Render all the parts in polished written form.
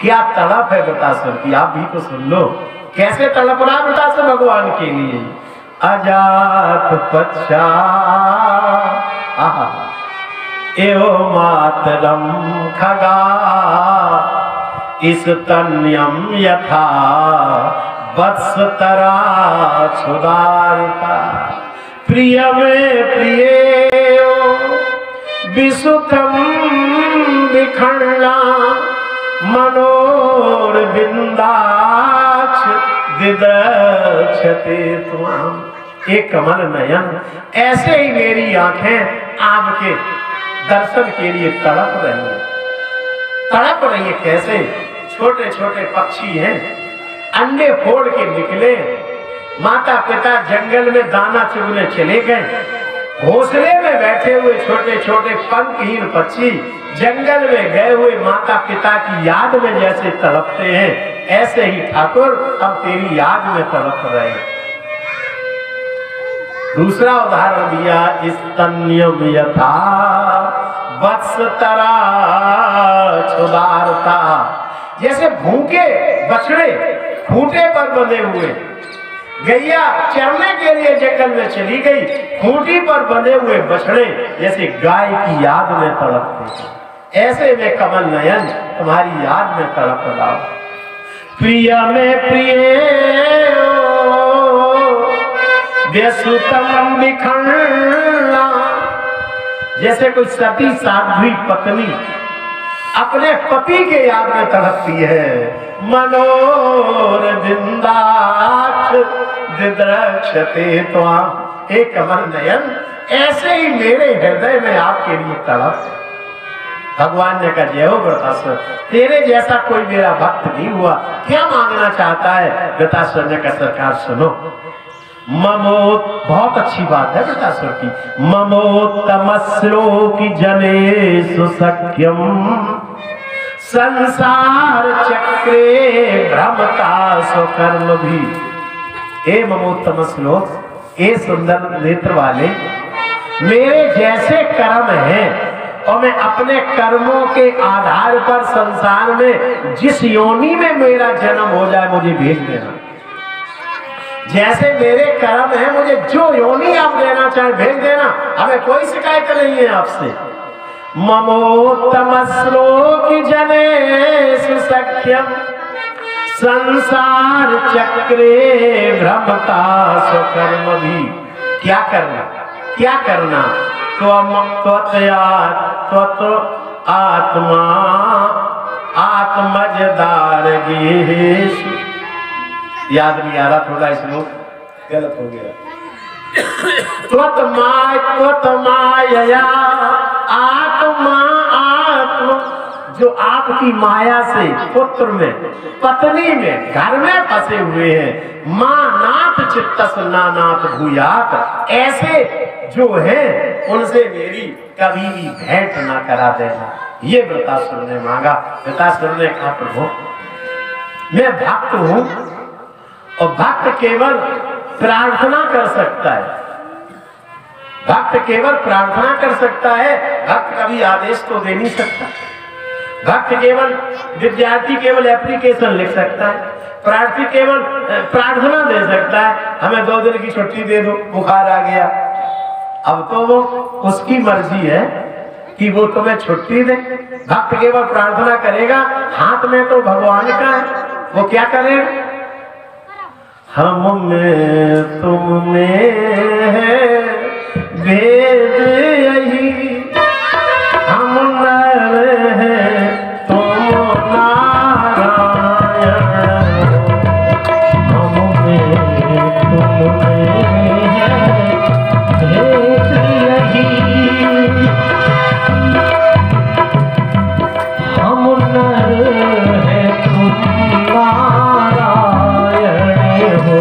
क्या तड़प है वृतासुर की, आप भी तो सुन लो कैसे तड़प रहा वृतासुर भगवान के लिए। अजात पच्छा एवो मातरम खगा इस तन्यम यथा वत्सतरा सुदारता प्रिय में प्रिय विसुतम विखंडा मनोर बिंदाक्ष दिदक्षते त्वाम। एक कमल नयन, ऐसे ही मेरी आंखें आपके दर्शन के लिए तड़प रही है। तड़प रही है कैसे? छोटे छोटे पक्षी हैं, अंडे फोड़ के निकले, माता पिता जंगल में दाना चुगने चले गए, घोंसले में बैठे हुए छोटे छोटे पंखहीन पक्षी जंगल में गए हुए माता पिता की याद में जैसे तड़पते हैं, ऐसे ही ठाकुर अब तेरी याद में तड़प रहे हैं। दूसरा उदाहरण दिया, इस तन्यम यथा वत्सतरा छुदारता, जैसे भूखे बछड़े खूंटे पर बंधे हुए, गैया चरने के लिए जंगल में चली गई, खूंटी पर बंधे हुए बछड़े जैसे गाय की याद में तड़पते हैं, ऐसे में कमल नयन तुम्हारी याद में तड़प रहा हूं। प्रिय में प्रिय व्यसुतम विखंडा, जैसे कोई सती साध्वी पत्नी अपने पति के याद में तड़पती है। मनोर बिंदाक्ष दिदक्षते त्वाम, हे कमल नयन, ऐसे ही मेरे हृदय में आपके लिए तड़प। भगवान ने कहा, जय हो वृतासुर, तेरे जैसा कोई मेरा भक्त नहीं हुआ, क्या मांगना चाहता है? वृतासुर ने कहा, सरकार सुनो, ममोत, बहुत अच्छी बात है वृतासुर की, ममोत्तमश्लोकी जनेषु सख्यम संसार चक्रे भ्रमता स्वकर्म भी। ए ममोत्तम श्लोक, ए सुंदर नेत्र वाले, मेरे जैसे कर्म हैं और मैं अपने कर्मों के आधार पर संसार में जिस योनि में मेरा जन्म हो जाए मुझे भेज देना। जैसे मेरे कर्म है, मुझे जो योनि आप देना चाहे भेज देना, हमें कोई शिकायत नहीं है आपसे। ममोत्तम श्लोकी जनेषु सख्यम संसार चक्रे भ्रमता स्वकर्म भी। क्या करना, क्या करना? त्वम त्वत आत्मा आत्मजदार गेश। याद नहीं आ रहा, थोड़ा श्लोक गलत हो गया। त्वतमाया आत्मा आत्मा, जो आपकी माया से पुत्र में, पत्नी में, घर में फंसे हुए हैं, मां नाथ चित्तस नानाथ भूयात, ऐसे जो हैं उनसे मेरी कभी भी भेंट ना करा देना। ये वृतासुर ने मांगा। वृतासुर ने कहा, प्रभु मैं भक्त हूं और भक्त केवल प्रार्थना कर सकता है, भक्त केवल प्रार्थना कर सकता है, भक्त कभी आदेश तो दे नहीं सकता। भक्त केवल, विद्यार्थी केवल एप्लीकेशन लिख सकता है, प्रार्थी केवल प्रार्थना दे सकता है, हमें 2 दिन की छुट्टी दे दो, बुखार आ गया। अब तो वो उसकी मर्जी है कि वो तुम्हें छुट्टी दे। भक्त केवल प्रार्थना करेगा, हाथ में तो भगवान का है, वो क्या करेगा? हम में तुम में है भेद यही, हम नर हैं तुम नारायण, हम में तुम में है भेद यही, हम नर हैं तुम नारायण हो।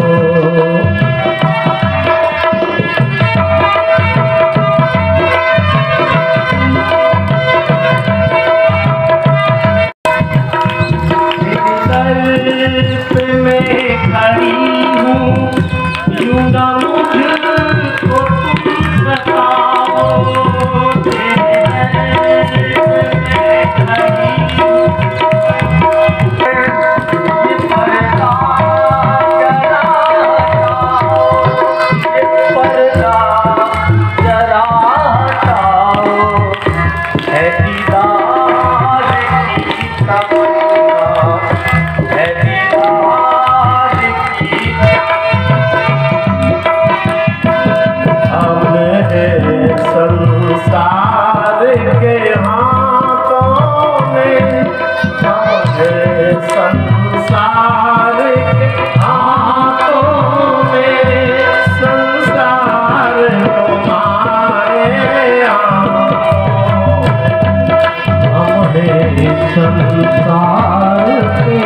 संसार के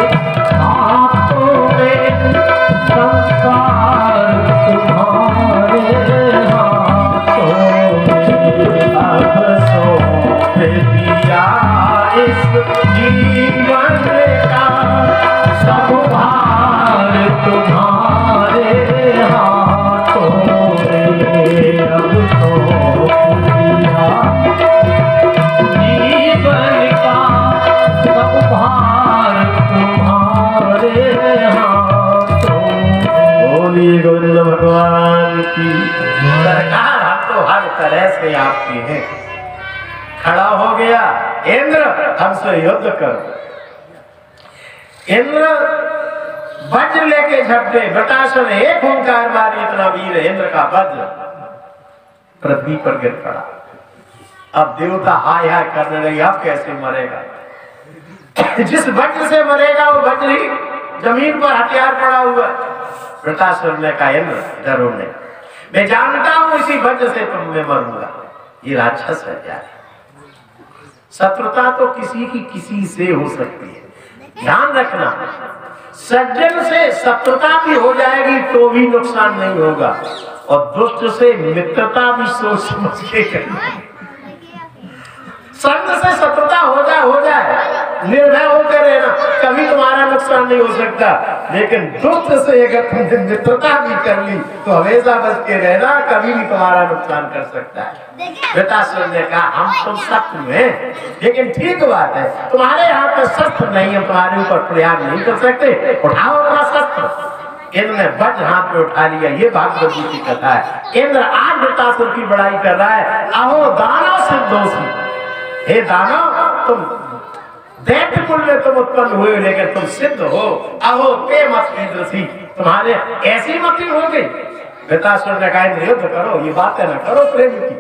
हाथों में, संसार तुम्हारे हाथों में। अब सौंप दिया इस जीवन का सब भार तुम्हारे हाथों में। अब सौंप दिया जीवन का सब भार तुम्हारे हाथों में। बोलिए गोविंद भगवान की। सरकार हम तो हर तरह से आपकी है। खड़ा हो गया इंद्र, हमसे युद्ध करो। इंद्र वज्र लेके झपटे, वृतासुर ने एक ओंकार मारी, इतना वीर इंद्र का वज्र पृथ्वी पर गिर पड़ा। अब देवता हाय हाय करने लगे, अब कैसे मरेगा। जिस वज्र से मरेगा वो वज्र ही जमीन पर हथियार पड़ा हुआ। वृतासुर ने कहा इंद्र डरो नहीं, मैं जानता हूं इसी वज्र से तुम में मरूंगा। ये राक्षस है क्या? शत्रुता तो किसी की किसी से हो सकती है, ध्यान रखना। सज्जन से शत्रुता भी हो जाएगी तो भी नुकसान नहीं होगा, और दुष्ट से मित्रता भी सोच समझ के करनी। संत से शत्रुता हो जाए, निर्भय होकर रहना, कभी तुम्हारा नुकसान नहीं हो सकता। लेकिन दुष्ट से अगर तुमने मित्रता भी कर ली तो हमेशा बच के रहना, कभी भी तुम्हारा नुकसान कर सकता है। वृतासुर ने कहा हम तुम शत्रु हैं, लेकिन ठीक बात है तुम्हारे हाथ में शस्त्र नहीं है, तुम्हारे ऊपर प्रहार नहीं कर सकते, उठाओ अपना शस्त्र। इंद्र ने वज्र हाथ में उठा लिया। ये भागवत जी की कथा है। इंद्र आज वृतासुर की बड़ाई कर रहा है। अहो दानव सिद्धोषी, हे दानव तुम दैत्य कुल में तुम उत्पन्न हुए, लेकिन तुम सिद्ध हो। अहो ते मत इंद्रसी, तुम्हारे ऐसी मति हो गई। वृतासुर ने कहा इंद्र युद्ध करो, ये बातें न करो प्रेम की।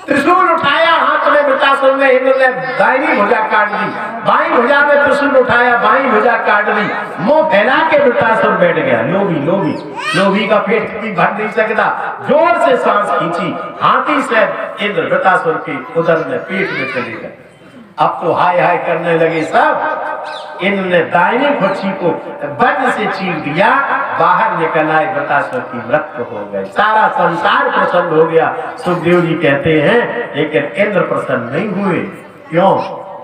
त्रिशूल उठाया हाथ में वृतासुर ने, इंद्र ने दाहिनी भुजा काट दी, बाईं भुजा में त्रिशूल उठाया, बाईं भुजा काट दी। मुंह फैला के वृतासुर बैठ गया। लोभी का पेट भी भर नहीं सकता। जोर से सांस खींची, हाथी से इंद्र वृतासुर की उदर में पेट में चले गए। अब तो हाय हाय करने लगे सब। इंद्र ने दाहिनी भुजा को वज्र से चीर दिया, बाहर निकल आए, वृतासुर की मृत्यु हो गई। सारा संसार प्रसन्न हो गया। सुखदेव जी कहते हैं लेकिन इंद्र प्रसन्न नहीं हुए। क्यों?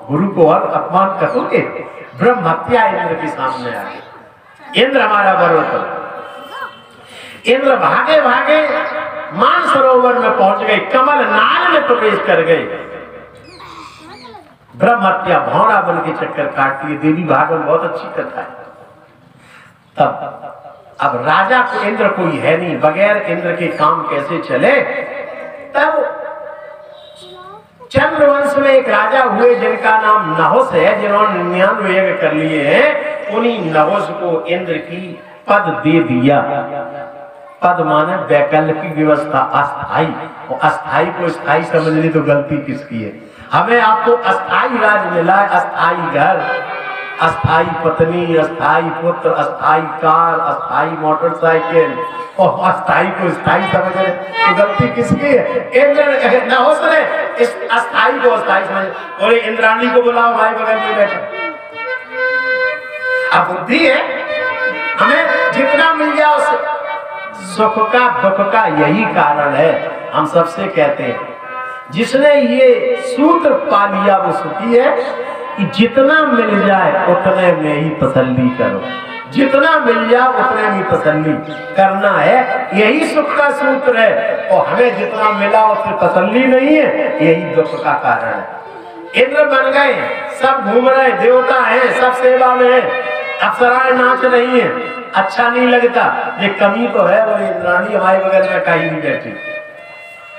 गुरु को और अपमान करोगे? ब्रह्म हत्या इंद्र के सामने आ गई। इंद्र हमारा बरोबर। इंद्र भागे भागे मानसरोवर में पहुंच गए, कमल नाल में प्रवेश कर गए। ब्रह्म हत्या भौरा बन के चक्कर काटती है। देवी भागवत बहुत अच्छी कथा है। तब अब राजा को इंद्र कोई है नहीं, बगैर इंद्र के काम कैसे चले। तब चंद्रवंश में एक राजा हुए जिनका नाम नहुस है, जिन्होंने 99 यज्ञ कर लिए हैं। उन्हीं नहुस को इंद्र की पद दे दिया। पद माने वैकल्पिक व्यवस्था, अस्थाई। और अस्थाई को स्थाई समझने तो गलती किसकी है? हमें आपको अस्थाई राज मिला है, अस्थाई घर, अस्थाई पत्नी, अस्थाई पुत्र, अस्थाई कार, अस्थाई मोटरसाइकिल, और अस्थाई को स्थाई समझ रहे तो गलती किसकी है? इंद्र नहुस ने इस अस्थाई को अस्थाई समझ। बोले इंद्राणी को बुलाओ, भाई बगल में बैठो। अब बुद्धि है, हमें जितना मिल जाए उससे सुख का दुख का यही कारण है। हम सबसे कहते हैं जिसने ये सूत्र पा लिया वो सुखी है, कि जितना मिल जाए उतने में ही तसल्ली करो। जितना मिल जाए उतने में तसल्ली करना है, यही सुख का सूत्र है। और हमें जितना मिला उससे तसल्ली नहीं है, यही दुख का कारण है। इंद्र बन गए, सब घूम रहे, देवता हैं, सब सेवा में है, अप्सराएं नाच रही हैं, अच्छा नहीं लगता। ये कमी तो है, वो इंद्राणी हमारे बगल में कहीं नहीं बैठी।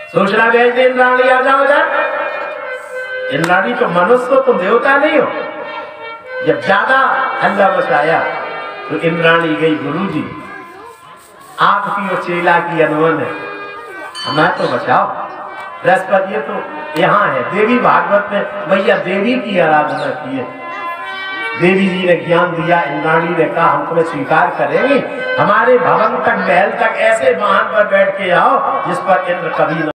सोचना भेज दे इंद्राणी आ जाओ इधर। इंद्राणी तो मनुष्य हो, तुम देवता नहीं हो। जब ज्यादा हल्ला मचाया तो इंद्राणी गई, गुरुजी आपकी और चेला की अनवन है, हमें तो बचाओ। बृहस्पति ये तो यहाँ है। देवी भागवत में भैया देवी की आराधना की है। देवी जी ने ज्ञान दिया। इंद्राणी ने कहा हम तुम्हें स्वीकार करेंगे, हमारे भवन तक महल तक ऐसे वाहन पर बैठ के आओ जिस पर इंद्र कभी